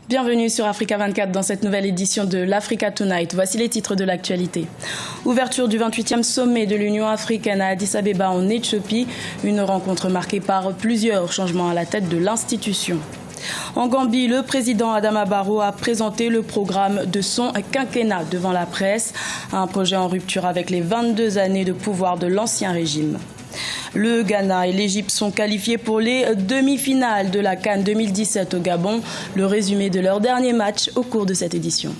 Bienvenue sur Africa 24 dans cette nouvelle édition de l'Africa Tonight. Voici les titres de l'actualité. Ouverture du 28e sommet de l'Union africaine à Addis Abeba en Éthiopie. Une rencontre marquée par plusieurs changements à la tête de l'institution. En Gambie, le président Adama Barrow a présenté le programme de son quinquennat devant la presse. Un projet en rupture avec les 22 années de pouvoir de l'ancien régime. Le Ghana et l'Égypte sont qualifiés pour les demi-finales de la CAN 2017 au Gabon. Le résumé de leur dernier match au cours de cette édition.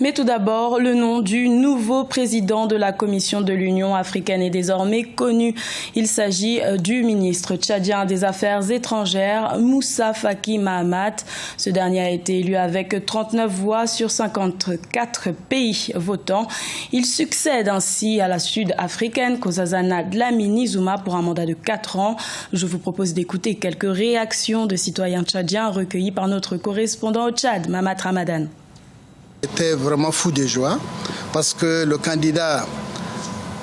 Mais tout d'abord, le nom du nouveau président de la Commission de l'Union africaine est désormais connu. Il s'agit du ministre tchadien des Affaires étrangères, Moussa Faki Mahamat. Ce dernier a été élu avec 39 voix sur 54 pays votants. Il succède ainsi à la sud-africaine Nkosazana Dlamini-Zuma pour un mandat de 4 ans. Je vous propose d'écouter quelques réactions de citoyens tchadiens recueillies par notre correspondant au Tchad, Mamat Ramadan. J'étais vraiment fou de joie parce que le candidat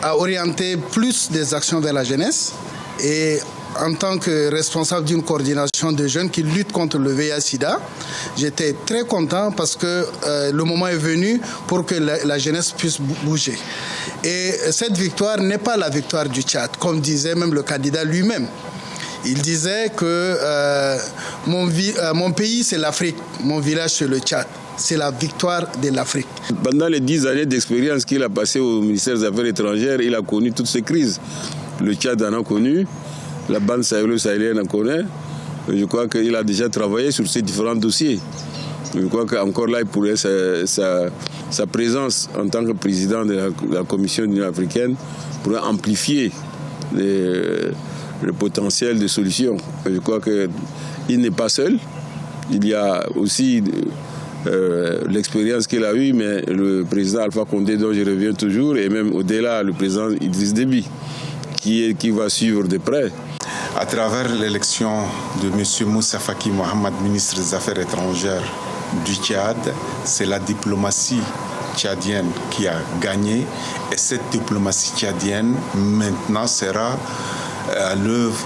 a orienté plus des actions vers la jeunesse et en tant que responsable d'une coordination de jeunes qui luttent contre le VIH-Sida, j'étais très content parce que le moment est venu pour que la jeunesse puisse bouger. Et cette victoire n'est pas la victoire du Tchad, comme disait même le candidat lui-même. Il disait que mon pays c'est l'Afrique, mon village c'est le Tchad. C'est la victoire de l'Afrique. Pendant les 10 années d'expérience qu'il a passé au ministère des Affaires étrangères, il a connu toutes ces crises. Le Tchad en a connu, la bande sahélo-sahélienne en connaît. Je crois qu'il a déjà travaillé sur ces différents dossiers. Je crois qu'encore là, il pourrait sa présence en tant que président de la Commission de l'Union africaine pourrait amplifier le potentiel de solutions. Je crois qu'il n'est pas seul. Il y a aussi l'expérience qu'il a eue, mais le président Alpha Condé, dont je reviens toujours, et même au-delà, le président Idriss Déby, qui va suivre de près. À travers l'élection de M. Moussa Faki Mahamat, ministre des Affaires étrangères du Tchad, c'est la diplomatie tchadienne qui a gagné, et cette diplomatie tchadienne maintenant sera à l'œuvre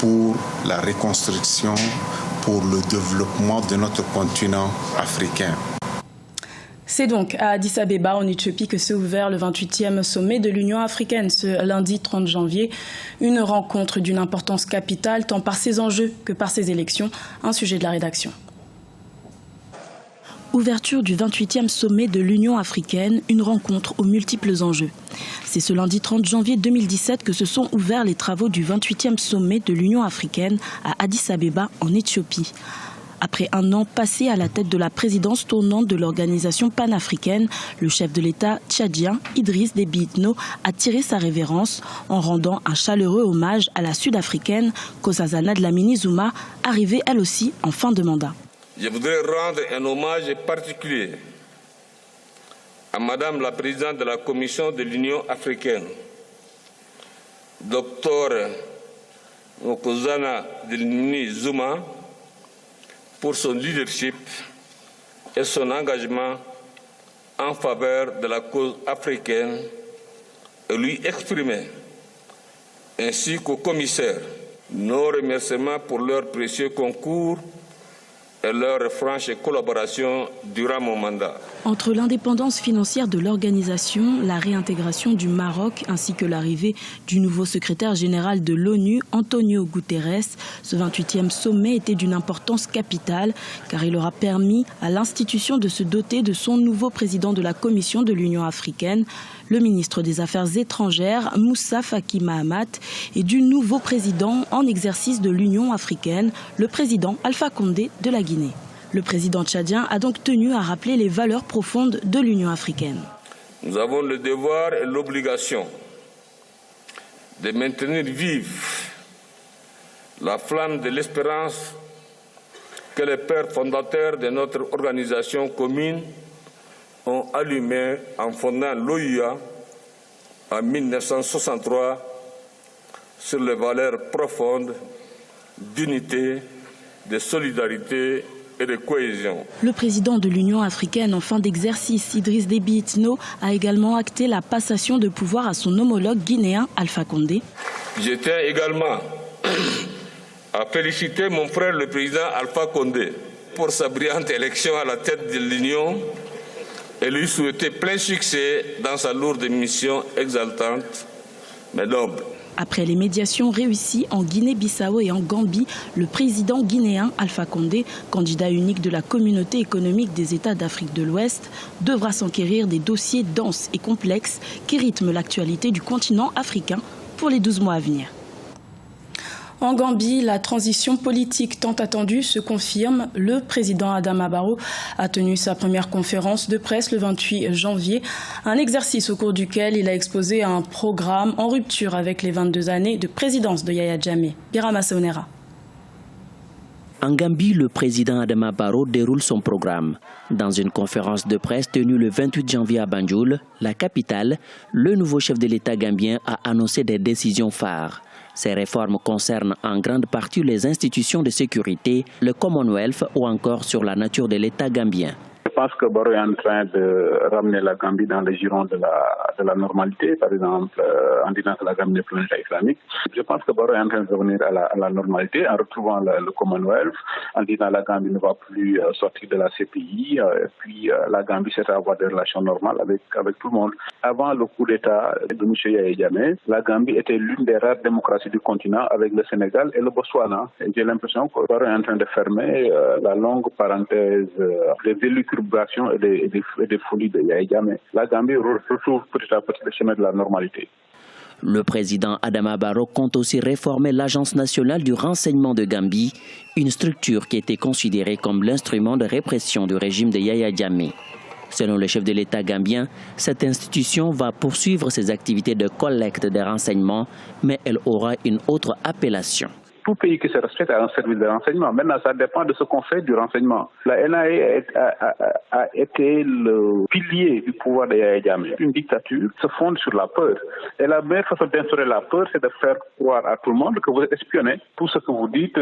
pour la reconstruction, pour le développement de notre continent africain. C'est donc à Addis Abeba, en Éthiopie, que s'est ouvert le 28e sommet de l'Union africaine ce lundi 30 janvier. Une rencontre d'une importance capitale, tant par ses enjeux que par ses élections. Un sujet de la rédaction. Ouverture du 28e sommet de l'Union africaine, une rencontre aux multiples enjeux. C'est ce lundi 30 janvier 2017 que se sont ouverts les travaux du 28e sommet de l'Union africaine à Addis Abeba en Éthiopie. Après un an passé à la tête de la présidence tournante de l'organisation panafricaine, le chef de l'État tchadien, Idriss Déby Itno, a tiré sa révérence en rendant un chaleureux hommage à la sud-africaine Nkosazana Dlamini-Zuma, arrivée elle aussi en fin de mandat. Je voudrais rendre un hommage particulier à Madame la Présidente de la Commission de l'Union africaine, Dr Nkosazana Dlamini-Zuma, pour son leadership et son engagement en faveur de la cause africaine, et lui exprimer, ainsi qu'au commissaire, nos remerciements pour leur précieux concours et leur franche collaboration durant mon mandat. Entre l'indépendance financière de l'organisation, la réintégration du Maroc ainsi que l'arrivée du nouveau secrétaire général de l'ONU, Antonio Guterres, ce 28e sommet était d'une importance capitale car il aura permis à l'institution de se doter de son nouveau président de la Commission de l'Union africaine, le ministre des Affaires étrangères, Moussa Faki Mahamat, et du nouveau président en exercice de l'Union africaine, le président Alpha Condé de la Guinée. Le président tchadien a donc tenu à rappeler les valeurs profondes de l'Union africaine. Nous avons le devoir et l'obligation de maintenir vive la flamme de l'espérance que les pères fondateurs de notre organisation commune ont allumée en fondant l'OUA en 1963 sur les valeurs profondes d'unité, de solidarité et de cohésion. Le président de l'Union africaine en fin d'exercice, Idriss Déby Itno, a également acté la passation de pouvoir à son homologue guinéen Alpha Condé. Je tiens également à féliciter mon frère le président Alpha Condé pour sa brillante élection à la tête de l'Union et lui souhaiter plein succès dans sa lourde mission exaltante mais noble. Après les médiations réussies en Guinée-Bissau et en Gambie, le président guinéen Alpha Condé, candidat unique de la communauté économique des États d'Afrique de l'Ouest, devra s'enquérir des dossiers denses et complexes qui rythment l'actualité du continent africain pour les 12 mois à venir. En Gambie, la transition politique tant attendue se confirme. Le président Adama Barrow a tenu sa première conférence de presse le 28 janvier, un exercice au cours duquel il a exposé un programme en rupture avec les 22 années de présidence de Yaya Jammeh. Birama Saonera. En Gambie, le président Adama Barrow déroule son programme. Dans une conférence de presse tenue le 28 janvier à Banjul, la capitale, le nouveau chef de l'État gambien a annoncé des décisions phares. Ces réformes concernent en grande partie les institutions de sécurité, le Commonwealth ou encore sur la nature de l'État gambien. Je pense que Barrow est en train de ramener la Gambie dans les girons de la normalité, par exemple en disant que la Gambie n'est plus un État islamique. Je pense que Barrow est en train de revenir à la normalité en retrouvant le Commonwealth, en disant que la Gambie ne va plus sortir de la CPI, et puis la Gambie c'est avoir des relations normales avec tout le monde. Avant le coup d'État de M. Yaya Jammeh, la Gambie était l'une des rares démocraties du continent avec le Sénégal et le Botswana. Et j'ai l'impression que Barrow est en train de fermer la longue parenthèse des élucubrations et des folies de Yaya Jammeh. La Gambie retrouve petit à petit le chemin de la normalité. Le président Adama Barrow compte aussi réformer l'Agence nationale du renseignement de Gambie, une structure qui était considérée comme l'instrument de répression du régime de Yaya Jammeh. Selon le chef de l'État gambien, cette institution va poursuivre ses activités de collecte des renseignements, mais elle aura une autre appellation. Tout pays qui se respecte a un service de renseignement. Maintenant, ça dépend de ce qu'on fait du renseignement. La NIA a été le pilier du pouvoir de Yaya Jammeh. Une dictature se fonde sur la peur. Et la meilleure façon d'instaurer la peur, c'est de faire croire à tout le monde que vous êtes espionné. Tout ce que vous dites,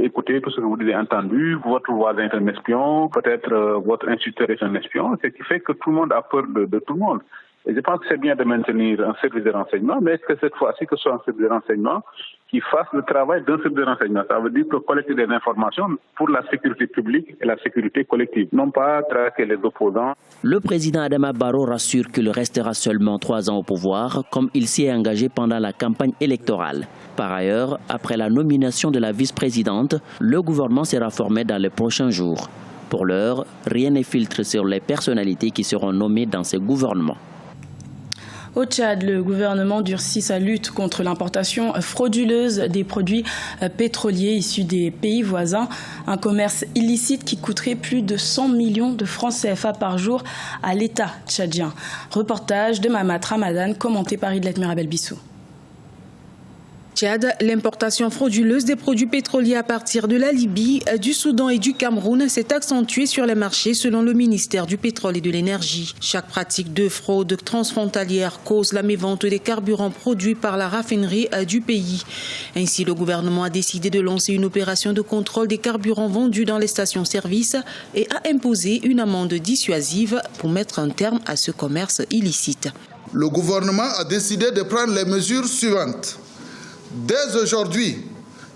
écoutez, tout ce que vous dites est entendu. Votre voisin est un espion. Peut-être votre instituteur est un espion. Ce qui fait que tout le monde a peur de tout le monde. Et je pense que c'est bien de maintenir un service de renseignement, mais est-ce que cette fois-ci, que ce soit un service de renseignement qui fasse le travail d'un service de renseignement? Ça veut dire que collecter des informations pour la sécurité publique et la sécurité collective, non pas traquer les opposants. Le président Adama Barrow rassure qu'il restera seulement 3 ans au pouvoir, comme il s'y est engagé pendant la campagne électorale. Par ailleurs, après la nomination de la vice-présidente, le gouvernement sera formé dans les prochains jours. Pour l'heure, rien n'est filtré sur les personnalités qui seront nommées dans ce gouvernement. Au Tchad, le gouvernement durcit sa lutte contre l'importation frauduleuse des produits pétroliers issus des pays voisins. Un commerce illicite qui coûterait plus de 100 millions de francs CFA par jour à l'État tchadien. Reportage de Mamat Ramadan, commenté par Idlet Mirabel Bissou. Tchad, l'importation frauduleuse des produits pétroliers à partir de la Libye, du Soudan et du Cameroun s'est accentuée sur les marchés selon le ministère du Pétrole et de l'Énergie. Chaque pratique de fraude transfrontalière cause la mévente des carburants produits par la raffinerie du pays. Ainsi, le gouvernement a décidé de lancer une opération de contrôle des carburants vendus dans les stations-service et a imposé une amende dissuasive pour mettre un terme à ce commerce illicite. Le gouvernement a décidé de prendre les mesures suivantes. Dès aujourd'hui,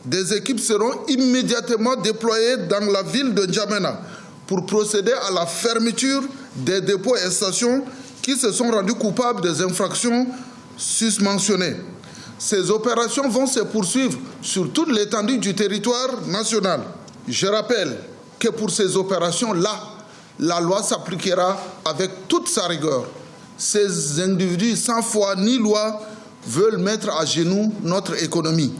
des équipes seront immédiatement déployées dans la ville de N'Djamena pour procéder à la fermeture des dépôts et stations qui se sont rendus coupables des infractions susmentionnées. Ces opérations vont se poursuivre sur toute l'étendue du territoire national. Je rappelle que pour ces opérations-là, la loi s'appliquera avec toute sa rigueur. Ces individus sans foi ni loi veulent mettre à genoux notre économie.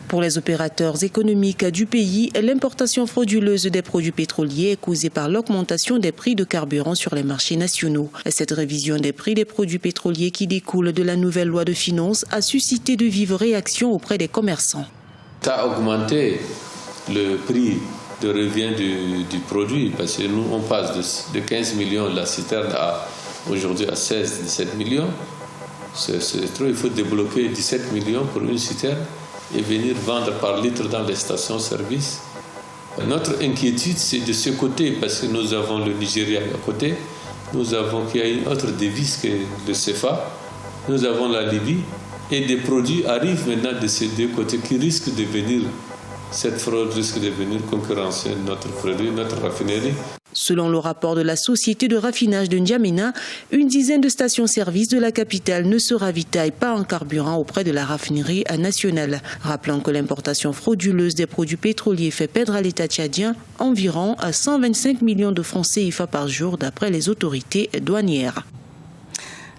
Pour les opérateurs économiques du pays, l'importation frauduleuse des produits pétroliers est causée par l'augmentation des prix de carburant sur les marchés nationaux. Cette révision des prix des produits pétroliers qui découle de la nouvelle loi de finances a suscité de vives réactions auprès des commerçants. Ça a augmenté le prix de revient du produit parce que nous on passe de 15 millions la citerne à aujourd'hui à 16-17 millions. C'est trop, il faut débloquer 17 millions pour une citerne et venir vendre par litre dans les stations-service. Notre inquiétude, c'est de ce côté, parce que nous avons le Nigeria à côté, nous avons qu'il y a une autre devise que le CFA, nous avons la Libye, et des produits arrivent maintenant de ces deux côtés qui risquent de venir cette fraude risque de venir concurrencer notre produit, notre raffinerie. Selon le rapport de la société de raffinage de N'Djamena, une dizaine de stations-service de la capitale ne se ravitaillent pas en carburant auprès de la raffinerie nationale. Rappelant que l'importation frauduleuse des produits pétroliers fait perdre à l'État tchadien environ 125 millions de francs CFA par jour d'après les autorités douanières.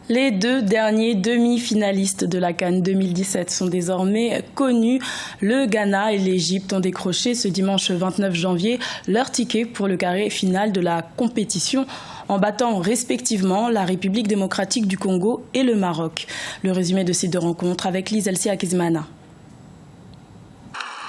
Les deux derniers demi-finalistes de la CAN 2017 sont désormais connus. Le Ghana et l'Égypte ont décroché ce dimanche 29 janvier leur ticket pour le carré final de la compétition en battant respectivement la République démocratique du Congo et le Maroc. Le résumé de ces deux rencontres avec Lise Elsie Akizmana.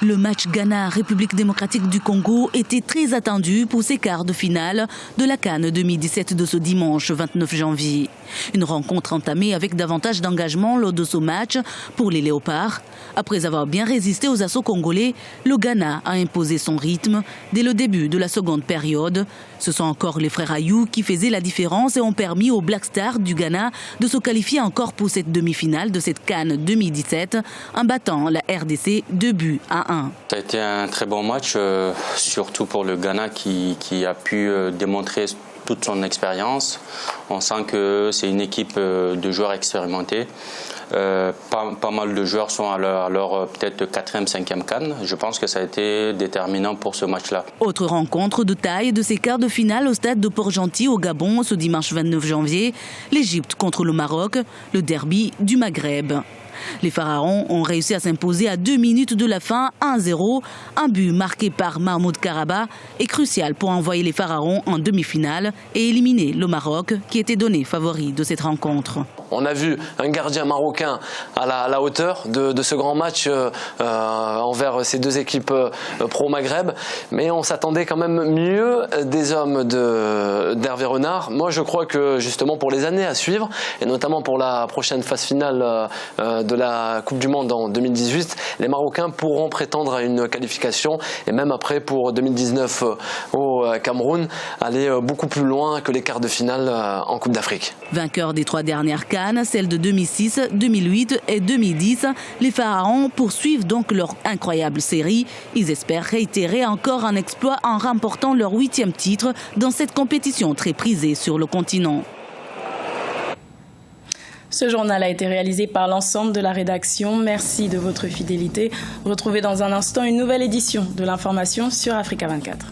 Le match Ghana-République démocratique du Congo était très attendu pour ces quarts de finale de la CAN 2017 de ce dimanche 29 janvier. Une rencontre entamée avec davantage d'engagement lors de ce match pour les Léopards. Après avoir bien résisté aux assauts congolais, le Ghana a imposé son rythme dès le début de la seconde période. Ce sont encore les frères Ayou qui faisaient la différence et ont permis aux Black Stars du Ghana de se qualifier encore pour cette demi-finale de cette CAN 2017 en battant la RDC 2-1. Ça a été un très bon match, surtout pour le Ghana qui a pu démontrer toute son expérience. On sent que c'est une équipe de joueurs expérimentés. Pas mal de joueurs sont à leur peut-être 4e, 5e CAN. Je pense que ça a été déterminant pour ce match-là. Autre rencontre de taille de ces quarts de finale au stade de Port-Gentil au Gabon ce dimanche 29 janvier. L'Égypte contre le Maroc, le derby du Maghreb. Les Pharaons ont réussi à s'imposer à 2 minutes de la fin, 1-0. Un but marqué par Mahmoud Karaba est crucial pour envoyer les Pharaons en demi-finale et éliminer le Maroc qui était donné favori de cette rencontre. On a vu un gardien marocain à la hauteur de ce grand match envers ces deux équipes pro-Maghreb, mais on s'attendait quand même mieux des hommes d'Hervé Renard. Moi je crois que justement pour les années à suivre, et notamment pour la prochaine phase finale de la Coupe du Monde en 2018, les Marocains pourront prétendre à une qualification et même après pour 2019 au Cameroun, aller beaucoup plus loin que les quarts de finale en Coupe d'Afrique. Vainqueurs des 3 dernières CAN, celles de 2006, 2008 et 2010, les Pharaons poursuivent donc leur incroyable série. Ils espèrent réitérer encore un exploit en remportant leur 8e titre dans cette compétition très prisée sur le continent. Ce journal a été réalisé par l'ensemble de la rédaction. Merci de votre fidélité. Retrouvez dans un instant une nouvelle édition de l'information sur Africa 24.